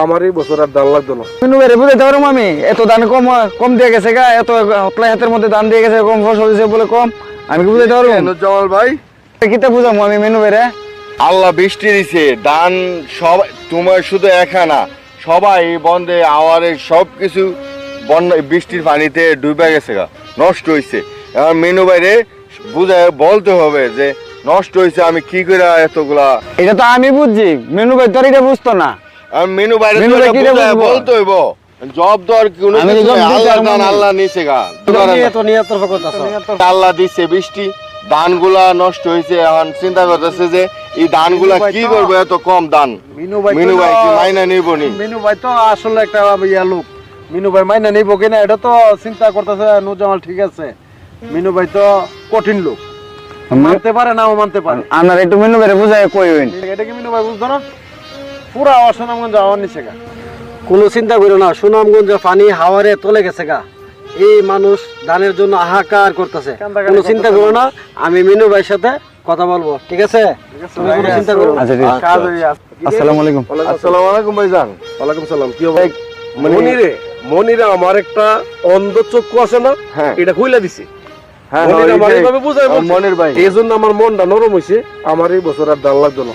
আমার এই বছর আর ধান লাগতো না। মিনু ভাই বুঝাইতে পারবো আমি এত ধান কম কম দিয়ে গেছে গা, এত হতলাই হাতের মধ্যে ধান দিয়ে গেছে, কম ফসল দিয়েছে বলে কম, আমি কি বুঝাইতে পারবো? জামাল ভাই কিতা বুঝাবো আমি মিনু ভাই রে? আল্লাহ বৃষ্টি দিছে, ধান সব তোমার শুধু একা না, সবাই বন্ধে আওয়ারে সব কিছু বন্যা বৃষ্টির পানিতে ডুবে গেছে গা, নষ্ট হয়েছে। এখন মেনু বাইরে বুঝায় বলতে হবে যে নষ্ট হয়েছে, আমি কি করে এতগুলা। এটা তো আমি বুঝছি, মিনু ভাই তোর এটা বুঝতো না। আর মেনু বাইরে মেনু ভাই কি রে বুঝায় বুঝবো? বলতে হইব জব দর কোনো আমি কিছু job নাই, দিতে আল্লাহ পারবো দান না। আল্লাহ নিচে গা, আল্লাহ দিচ্ছে বৃষ্টি, ধানগুলা নষ্ট হয়েছে। এখন চিন্তা করতেছে যে এই ধানগুলা কি করবো, এত কম ধান। মিনু মিনু ভাই কি মাইনা নিব নি? মিনু ভাই তো আসলে একটা ইয়া লোক, মিনু ভাই মাইনা নিব কিনা এটা তো চিন্তা করতেছে নুরজামাল। ঠিক আছে, মিনু ভাই তো কঠিন লোক, মানতে পারে নাও মানতে পারে। আপনার একটু মিনু ভাই বুঝাই কই হইন। এটা কি মিনু ভাই বুঝতো না? পুরা অসনামগঞ্জ আমার নিচে গা। কোনো চিন্তা করো না, সুনামগঞ্জে পানি হাওয়ারে চলে গেছে গা, এই মানুষ ধানের জন্য হাহাকার করতেছে। কোনো চিন্তা করো না, আমি মিনু ভাইয়ের সাথে কথা বলবো, ঠিক আছে? তুমি কোনো চিন্তা করো না। আচ্ছা ঠিক আছে। কাজ হয়ে আছে। আসসালামু আলাইকুম। আসসালামু আলাইকুম ভাইজান। ওয়ালাইকুম সালাম। কি হবে মনিরে? মনিরে আমার একটা অন্ধ চক্ষু আছে না, হ্যাঁ। এটা খুইলা দিছে। হ্যাঁ, মনির আমার এইটাই। এইভাবে বুঝাই বলছে। মনির ভাই এই জন্য আমার মনটা নরম হয়েছে, আমার এই বছর আর ধান লাগতো না।